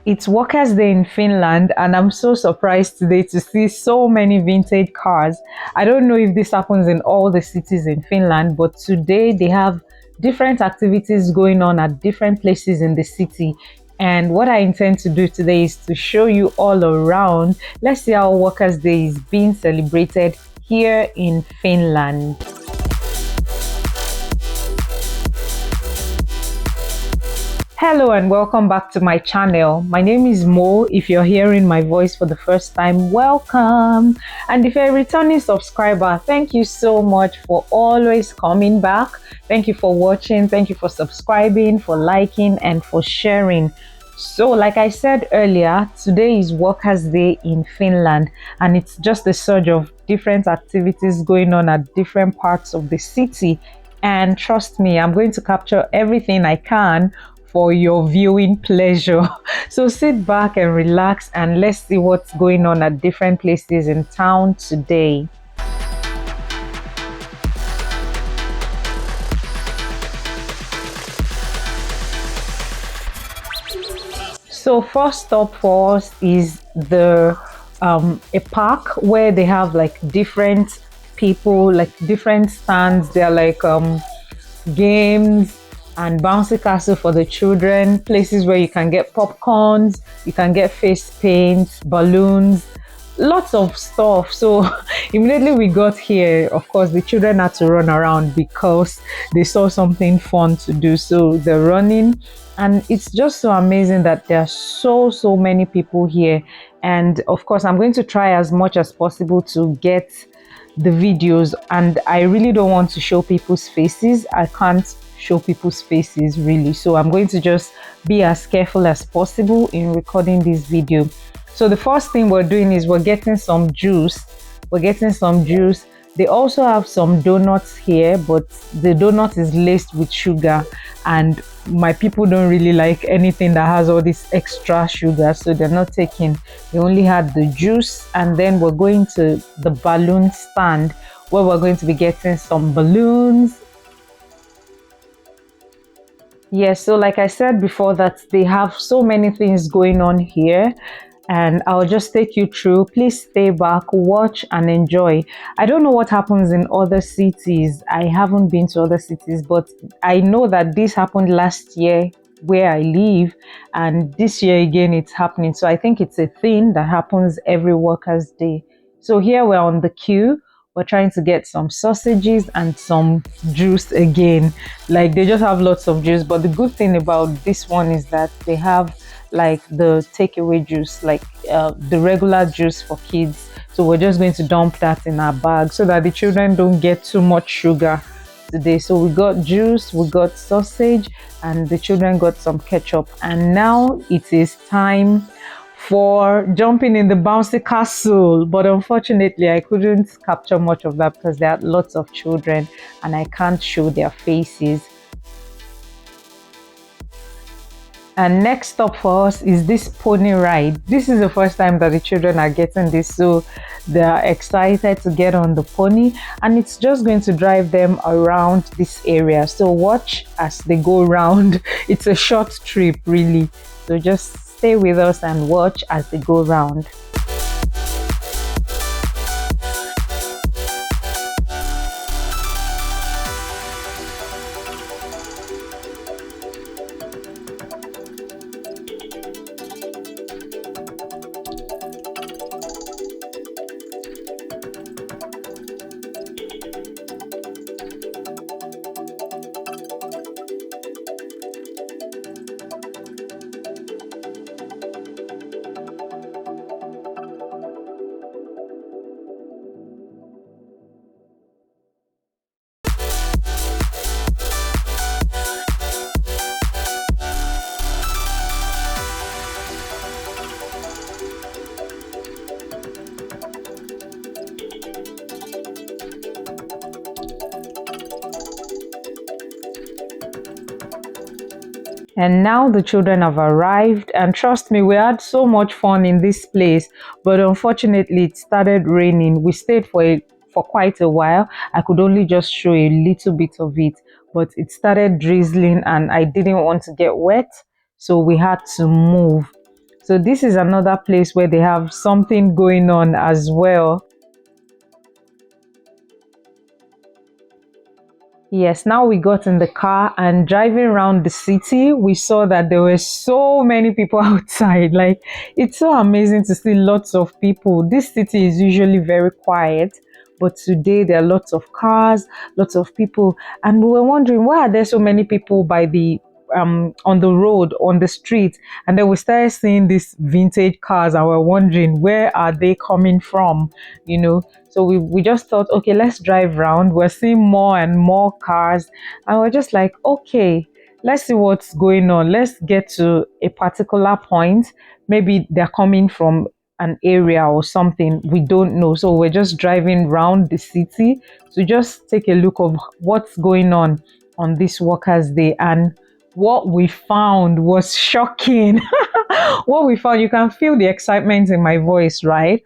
It's Workers' Day in Finland, and I'm so surprised today to see so many vintage cars. I don't know if this happens in all the cities in Finland, but today they have different activities going on at different places in the city. And what I intend to do today is to show you all around. Let's see how Workers' Day is being celebrated here in Finland. Hello and welcome back to my channel. My name is Mo. If you're hearing my voice for the first time, welcome. And if you're a returning subscriber, thank you so much for always coming back. Thank you for watching. Thank you for subscribing, for liking, and for sharing. So like I said earlier, today is Workers' Day in Finland, and it's just a surge of different activities going on at different parts of the city. And trust me, I'm going to capture everything I can for your viewing pleasure. So sit back and relax, and let's see what's going on at different places in town today. So first up for us is the a park where they have like different people, like different stands. They're like games and bouncy castle for the children, places where you can get popcorns, you can get face paint, balloons, lots of stuff. So immediately we got here, of course the children had to run around because they saw something fun to do, so they're running. And it's just so amazing that there are so many people here. And of course I'm going to try as much as possible to get the videos, and I really don't want to show people's faces. I can't show people's faces really, so I'm going to just be as careful as possible in recording this video. So the first thing we're doing is we're getting some juice. They also have some donuts here, but the donut is laced with sugar, and my people don't really like anything that has all this extra sugar, so they're not taking. They only had the juice. And then we're going to the balloon stand where we're going to be getting some balloons. Yes, so like I said before, that they have so many things going on here, and I'll just take you through. Please stay back, watch and enjoy. I don't know what happens in other cities. I haven't been to other cities, but I know that this happened last year where I live, and this year again it's happening. So I think it's a thing that happens every Workers' Day. So here we're on the queue. We're trying to get some sausages and some juice again. Like they just have lots of juice, but the good thing about this one is that they have like the takeaway juice, like the regular juice for kids. So we're just going to dump that in our bag so that the children don't get too much sugar today. So we got juice, we got sausage, and the children got some ketchup. And now it is time for jumping in the bouncy castle, but unfortunately I couldn't capture much of that because there are lots of children and I can't show their faces. And next up for us is this pony ride. This is the first time that the children are getting this, so they are excited to get on the pony, and it's just going to drive them around this area. So watch as they go around. It's a short trip really, so just stay with us and watch as they go around. And now the children have arrived, and trust me, we had so much fun in this place, but unfortunately it started raining. We stayed for quite a while. I could only just show a little bit of it, but it started drizzling and I didn't want to get wet, so we had to move. So this is another place where they have something going on as well. Yes, now we got in the car and driving around the city, we saw that there were so many people outside. Like, it's so amazing to see lots of people. This city is usually very quiet, but today there are lots of cars, lots of people, and we were wondering why are there so many people by the on the road, on the street. And then we started seeing these vintage cars and we're wondering where are they coming from, you know. So we just thought, okay, let's drive around. We're seeing more and more cars, and we're just like, okay, let's see what's going on. Let's get to a particular point. Maybe they're coming from an area or something, we don't know. So we're just driving around the city to just take a look of what's going on this Workers' Day. And what we found was shocking. What we found, you can feel the excitement in my voice, right?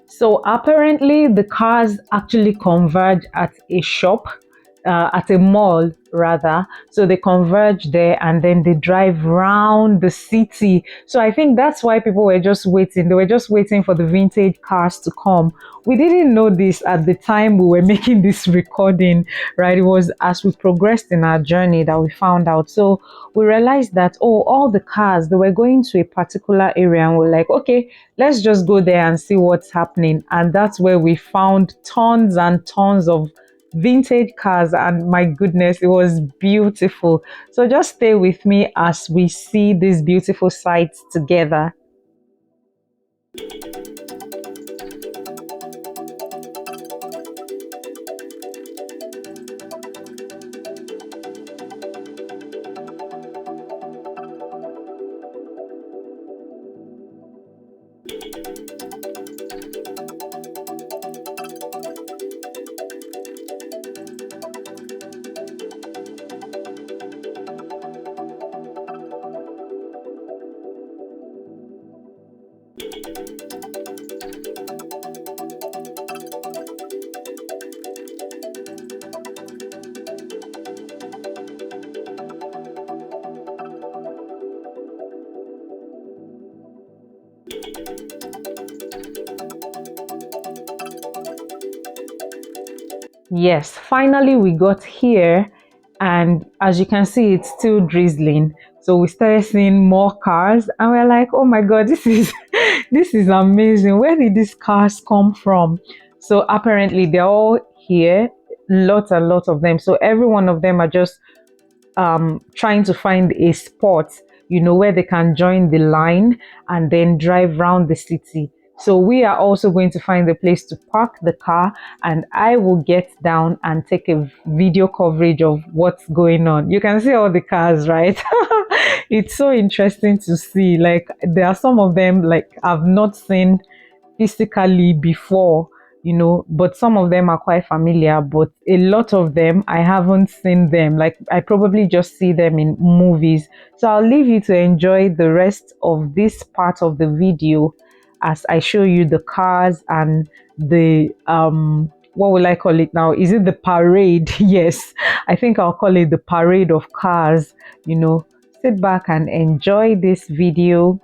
So apparently the cars actually converge at a shop, at a mall rather. So they converge there and then they drive round the city. So I think that's why people were just waiting. They were just waiting for the vintage cars to come. We didn't know this at the time we were making this recording, right? It was as we progressed in our journey that we found out. So we realized that, oh, all the cars, they were going to a particular area, and we're like, okay, let's just go there and see what's happening. And that's where we found tons and tons of vintage cars, and my goodness, it was beautiful. So just stay with me as we see these beautiful sights together. Yes, finally we got here, and as you can see, it's still drizzling. So we started seeing more cars, and we're like, oh my god, this is this is amazing. Where did these cars come from? So apparently they're all here, lots and lots of them. So every one of them are just trying to find a spot, you know, where they can join the line and then drive around the city. So we are also going to find a place to park the car, and I will get down and take a video coverage of what's going on. You can see all the cars, right? It's so interesting to see. Like, there are some of them like I've not seen physically before, you know, but some of them are quite familiar, but a lot of them I haven't seen them. Like, I probably just see them in movies. So I'll leave you to enjoy the rest of this part of the video as I show you the cars and the what will I call it now? Is it the parade? Yes, I think I'll call it the parade of cars. You know, sit back and enjoy this video.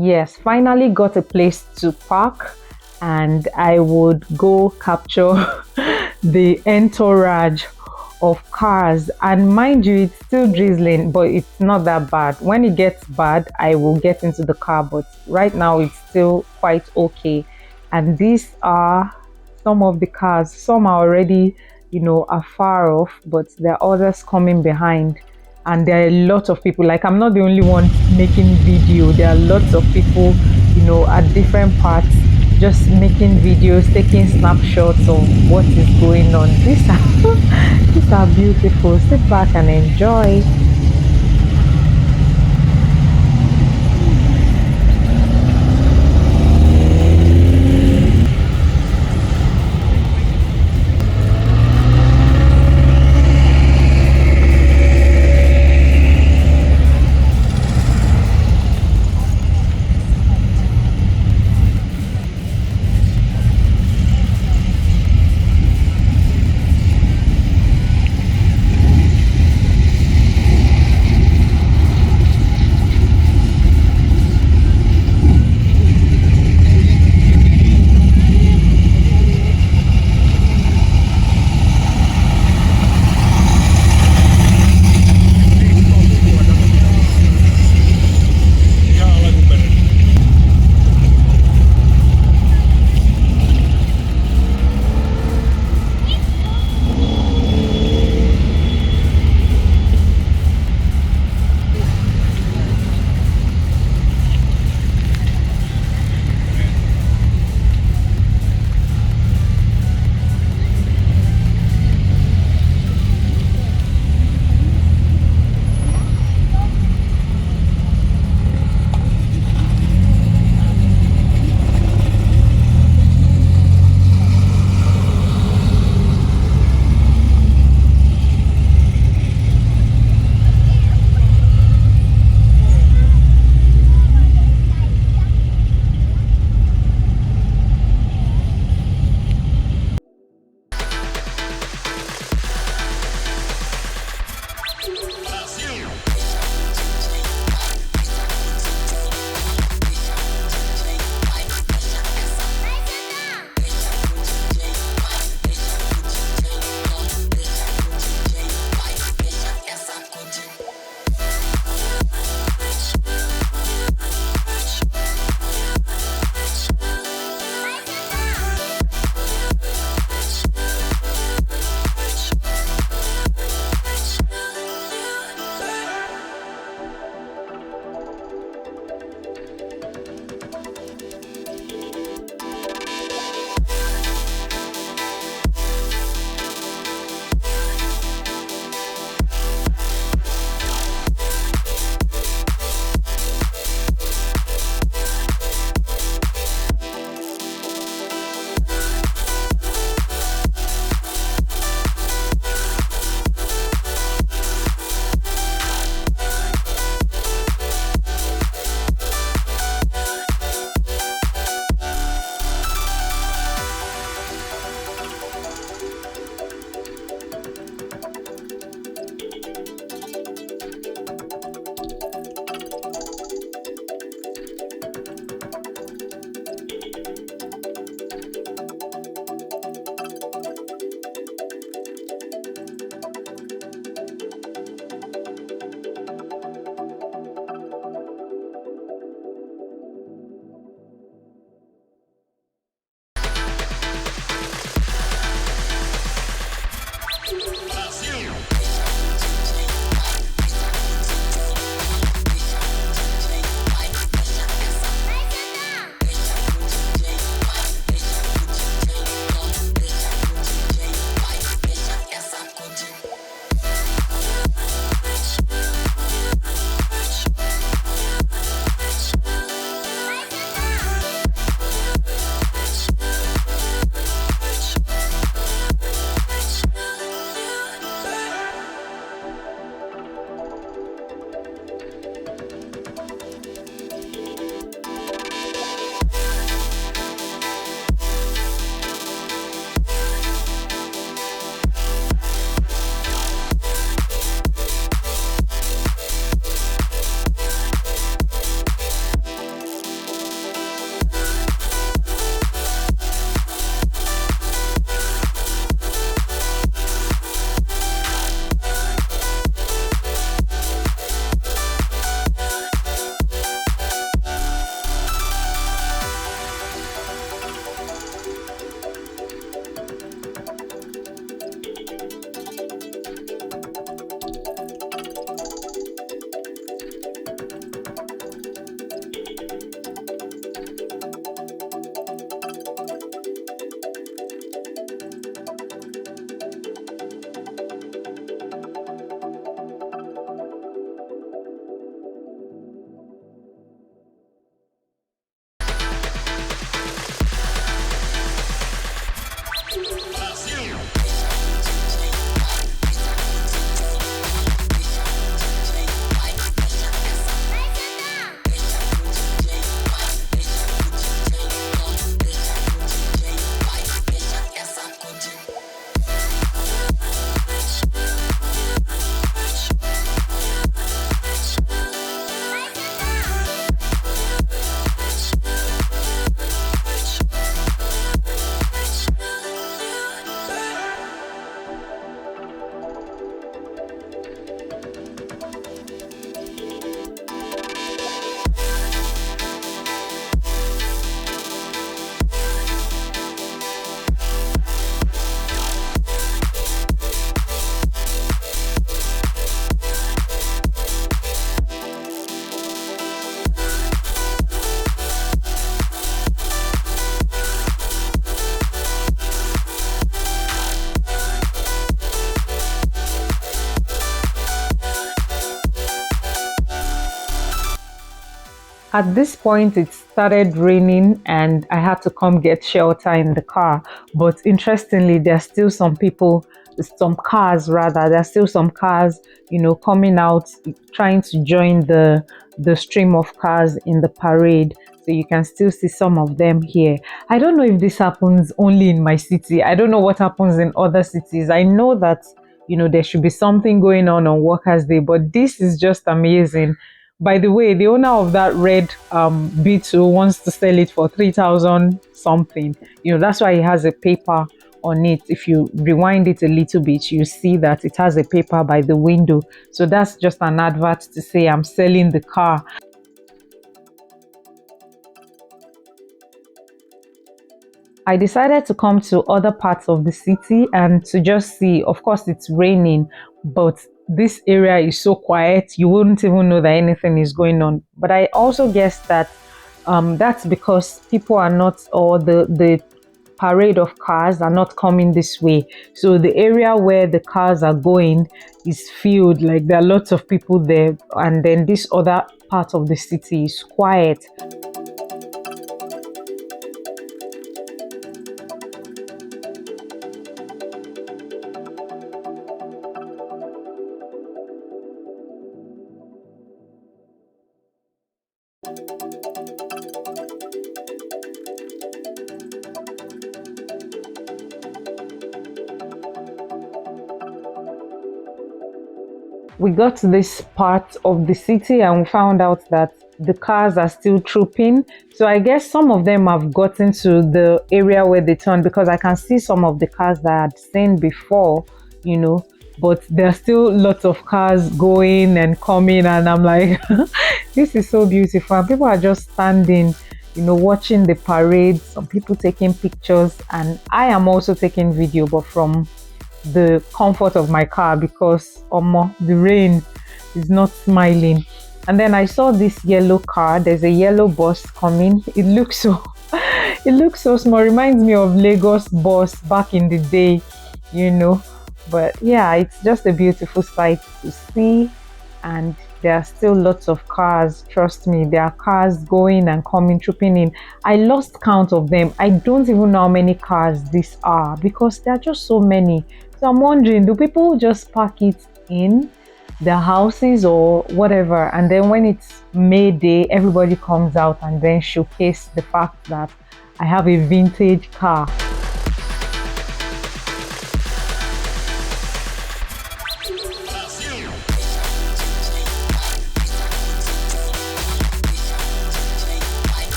Yes, finally got a place to park, and I would go capture the entourage of cars. And mind you, it's still drizzling, but it's not that bad. When it gets bad, I will get into the car, but right now it's still quite okay. And these are some of the cars. Some are already, afar off, but there are others coming behind. And there are a lot of people. Like, I'm not the only one making video. There are lots of people, at different parts, just making videos, taking snapshots of what is going on. These are these are beautiful. Sit back and enjoy. At this point, it started raining and I had to come get shelter in the car. But interestingly, there's still some people, some cars rather, there's still some cars, coming out, trying to join the stream of cars in the parade. So you can still see some of them here. I don't know if this happens only in my city. I don't know what happens in other cities. I know that, there should be something going on Workers' Day, but this is just amazing. By the way, the owner of that red B2 wants to sell it for 3,000 something. That's why he has a paper on it. If you rewind it a little bit, you see that it has a paper by the window. So that's just an advert to say I'm selling the car. I decided to come to other parts of the city and to just see. Of course, it's raining, but this area is so quiet, you wouldn't even know that anything is going on. But I also guess that that's because people are not, or the parade of cars are not coming this way. So the area where the cars are going is filled, like there are lots of people there, and then this other part of the city is quiet. We got to this part of the city and we found out that the cars are still trooping. So I guess some of them have gotten to the area where they turn, because I can see some of the cars that I had seen before, but there are still lots of cars going and coming, and I'm like, this is so beautiful. And people are just standing, watching the parade, some people taking pictures, and I am also taking video, but from the comfort of my car, because the rain is not smiling. And then I saw this yellow car. There's a yellow bus coming. It looks so small. Reminds me of Lagos bus back in the day, but yeah, it's just a beautiful sight to see. And there are still lots of cars. Trust me, there are cars going and coming, trooping in. I lost count of them. I don't even know how many cars these are, because there are just so many. So I'm wondering, do people just park it in their houses or whatever, and then when it's May Day, everybody comes out and then showcase the fact that I have a vintage car.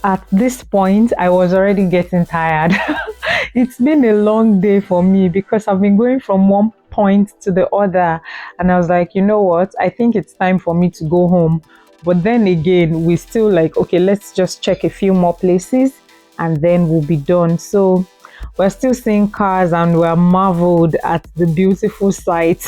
At this point, I was already getting tired. It's been a long day for me because I've been going from one point to the other. And I was like, you know what? I think it's time for me to go home. But then again, we still like, okay, let's just check a few more places and then we'll be done. So we're still seeing cars and we're marveled at the beautiful sight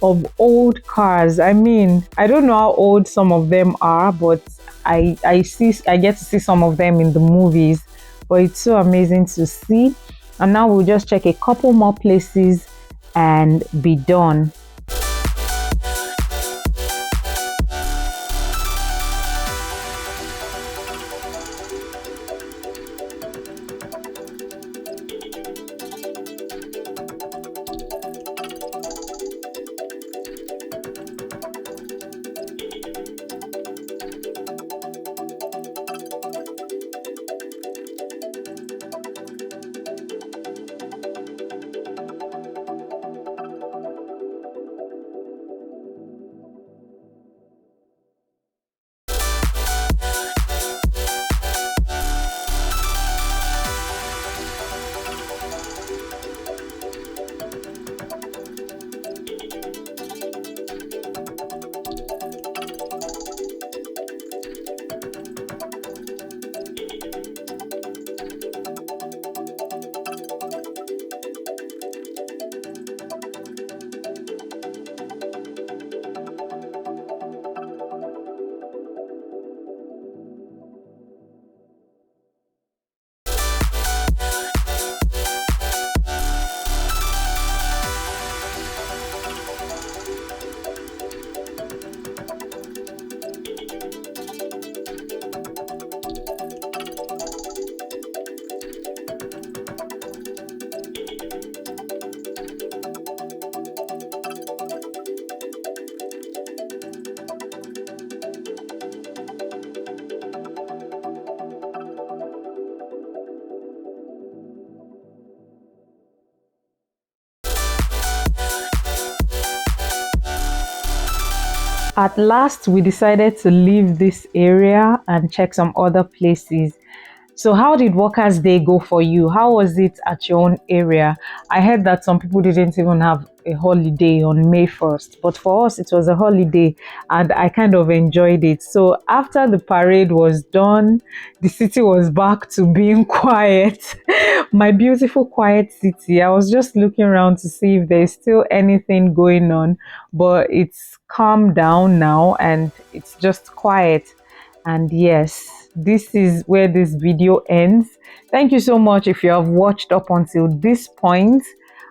of old cars. I mean, I don't know how old some of them are, but I get to see some of them in the movies. But it's so amazing to see. And now we'll just check a couple more places and be done. At last, we decided to leave this area and check some other places. So, how did Workers' Day go for you? How was it at your own area? I heard that some people didn't even have a holiday on May 1st, but for us, it was a holiday and I kind of enjoyed it. So, after the parade was done, the city was back to being quiet. My beautiful, quiet city. I was just looking around to see if there's still anything going on, but it's calmed down now and it's just quiet. And yes, this is where this video ends. Thank you so much if you have watched up until this point.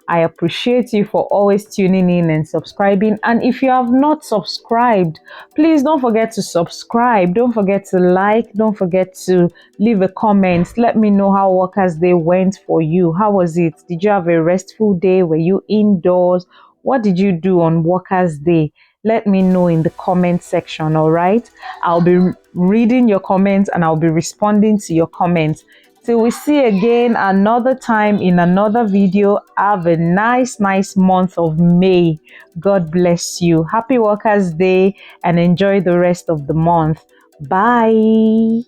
I appreciate you for always tuning in and subscribing. And if you have not subscribed, please don't forget to subscribe. Don't forget to like. Don't forget to leave a comment. Let me know how Workers' Day went for you. How was it? Did you have a restful day? Were you indoors? What did you do on Workers' Day? Let me know in the comment section, all right? I'll be reading your comments and I'll be responding to your comments. Till we see again another time in another video. Have a nice month of May. God bless you. Happy Workers' Day and enjoy the rest of the month. Bye.